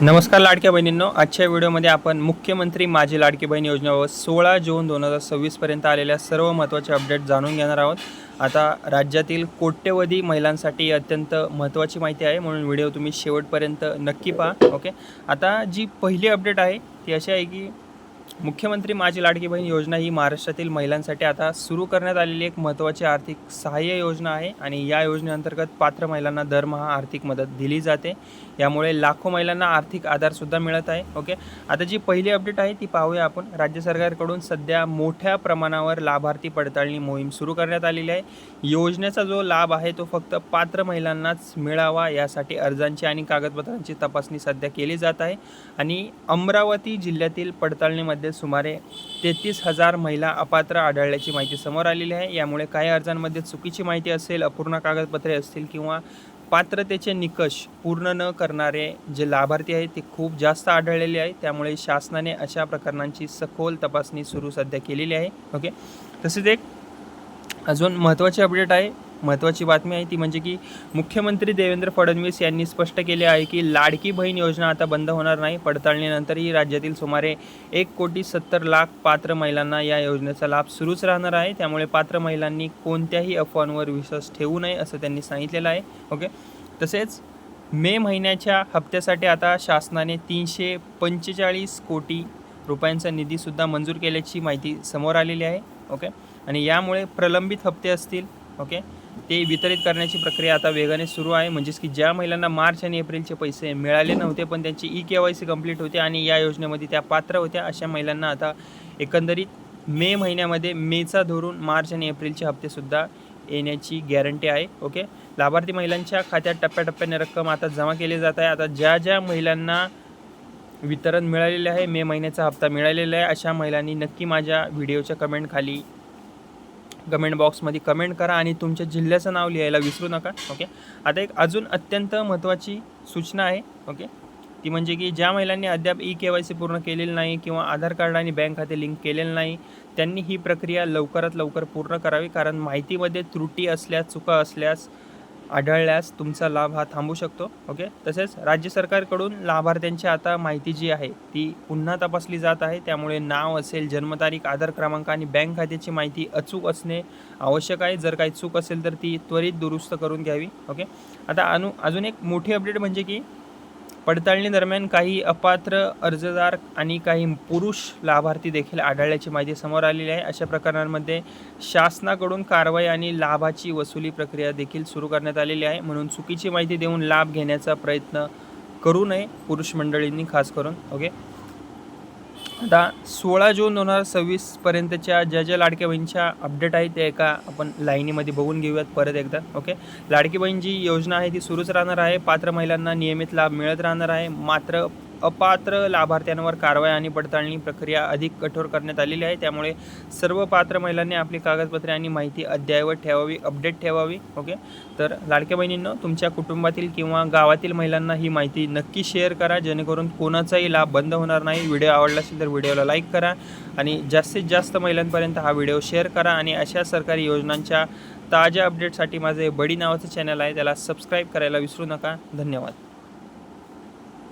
नमस्कार लाडक्या बहिणींनो, आजच्या व्हिडिओमध्ये आपण मुख्यमंत्री माझी लाडकी बहीण योजनेबाबत 16 जून 2026 पर्यंत आलेल्या सर्व महत्त्वाचे अपडेट जाणून घेणार आहोत। आता राज्यातील कोट्यवधी महिलांसाठी अत्यंत महत्त्वाची माहिती आहे, म्हणून व्हिडिओ तुम्ही शेवटपर्यंत नक्की पहा। ओके, आता जी पहिली अपडेट आहे ती अशी आहे की मुख्यमंत्री माझी लाडकी बहीण योजना ही महाराष्ट्रातील महिलांसाठी आता सुरू करण्यात आलेली एक महत्त्वाची आर्थिक सहाय्य योजना आहे आणि या योजनेअंतर्गत पात्र महिलांना दरमहा आर्थिक मदत दिली जाते। यामुळे लाखो महिलांना आर्थिक आधारसुद्धा मिळत आहे। ओके, आता जी पहिली अपडेट आहे ती पाहूया आपण। राज्य सरकारकडून सध्या मोठ्या प्रमाणावर लाभार्थी पडताळणी मोहीम सुरू करण्यात आलेली आहे। योजनेचा जो लाभ आहे तो फक्त पात्र महिलांनाच मिळावा यासाठी अर्जांची आणि कागदपत्रांची तपासणी सध्या केली जात आहे आणि अमरावती जिल्ह्यातील पडताळणीमध्ये सुमारे 33,000 महिला अपात्र आढळल्याची माहिती समोर आलेली आहे। यामुळे काही अर्जांमध्ये चुकीची माहिती असेल, अपूर्ण कागदपत्रे असतील किंवा पात्रतेचे निकष पूर्ण न करणारे जे लाभार्थी आहेत ते खूप जास्त आढळलेले आहेत। त्यामुळे शासनाने अशा प्रकरणांची सखोल तपासणी सुरू सध्या केलेली आहे। ओके, तसेच एक अजून महत्त्वाची अपडेट आहे, महत्त्वाची बातमी आहे ती म्हणजे की मुख्यमंत्री देवेंद्र फडणवीस यांनी स्पष्ट केले आहे की लाडकी बहीण योजना आता बंद होणार नाही। पडताळणीनंतरही राज्यातील सुमारे 1,70,00,000 पात्र महिलांना या योजनेचा लाभ सुरूच राहणार आहे। त्यामुळे पात्र महिलांनी कोणत्याही अफवांवर विश्वास ठेवू नये असं त्यांनी सांगितलेलं आहे। ओके, तसेच मे महिन्याच्या हप्त्यासाठी आता शासनाने 345 कोटी रुपयांचा निधीसुद्धा मंजूर केल्याची माहिती समोर आलेली आहे। ओके, आणि यामुळे प्रलंबित हप्ते असतील ओके ते वितरित करण्याची प्रक्रिया आता वेगाने सुरू आहे। म्हणजेच की ज्या महिलांना मार्च आणि एप्रिलचे पैसे मिळाले नव्हते पण त्यांची KYC कंप्लीट होते आणि या योजनेमध्ये त्या पात्र होत्या, अशा महिलांना आता एकंदरीत मे महिन्यामध्ये मेचा धरून मार्च आणि एप्रिलचे हप्तेसुद्धा येण्याची गॅरंटी आहे। ओके, लाभार्थी महिलांच्या खात्यात टप्प्याटप्प्याने रक्कम आता जमा केली जात आहे। आता ज्या महिलांना वितरण मिळालेले आहे, मे महिन्याचा हप्ता मिळालेला आहे, अशा महिलांनी नक्की माझ्या व्हिडिओच्या कमेंट बॉक्समध्ये कमेंट करा आणि तुमच्या जिल्ह्याचं नाव लिहायला विसरू नका। ओके, आता एक अजून अत्यंत महत्त्वाची सूचना आहे ओके, ती म्हणजे की ज्या महिलांनी अद्याप KYC पूर्ण केलेली नाही किंवा आधार कार्ड आणि बँक खाते लिंक केलेलं नाही त्यांनी ही प्रक्रिया लवकरात लवकर पूर्ण करावी, कारण माहितीमध्ये त्रुटी असल्यास, चुका असल्यास आढळल्यास तुमचा लाभ हा थांबू शकतो। ओके, तसेच राज्य सरकारकडून लाभार्थ्यांची आता माहिती जी आहे ती पुन्हा तपासली जात आहे। त्यामुळे नाव असेल, जन्मतारीख, आधार क्रमांक आणि बँक खात्याची माहिती अचूक असणे आवश्यक आहे। जर काही चूक असेल तर ती त्वरित दुरुस्त करून घ्यावी। ओके, आता अजून एक मोठी अपडेट म्हणजे की पडताळणी दरम्यान काही अपात्र अर्जदार आणि काही पुरुष लाभार्थी देखील आढळल्याची माहिती समोर आलेली आहे। अशा प्रकरणांमध्ये शासनाकडून कारवाई आणि लाभाची वसुली प्रक्रिया देखील सुरू करण्यात आलेली आहे। म्हणून चुकीची माहिती देऊन लाभ घेण्याचा प्रयत्न करू नये पुरुष मंडळींनी खास करून। ओके, आता 16 जून 2026 पर्यंतच्या ज्या लाडक्या बहिणीच्या अपडेट आहेत त्या एका आपण लाईनीमध्ये बघून घेऊयात परत एकदा। ओके, लाडकी बहीण जी योजना आहे ती सुरूच राहणार आहे। पात्र महिलांना नियमित लाभ मिळत राहणार आहे। मात्र अपात्र लाभार्थ्यांवर कारवाई आणि पडताळणी प्रक्रिया अधिक कठोर करण्यात आलेली आहे। त्यामुळे सर्व पात्र महिलांनी आपली कागदपत्रे आणि माहिती अद्ययावत ठेवावी, अपडेट ठेवावी। ओके, तर लाडक्या बहिणींनो, तुमच्या कुटुंबातील किंवा गावातील महिलांना ही माहिती नक्की शेअर करा, जेणेकरून कोणाचाही लाभ बंद होणार नाही। व्हिडिओ आवडला असेल तर व्हिडिओला लाईक करा आणि जास्तीत जास्त महिलांपर्यंत हा व्हिडिओ शेअर करा आणि अशा सरकारी योजनांच्या ताज्या अपडेटसाठी माझे बडी नावाचं चॅनल आहे त्याला सबस्क्राईब करायला विसरू नका। धन्यवाद।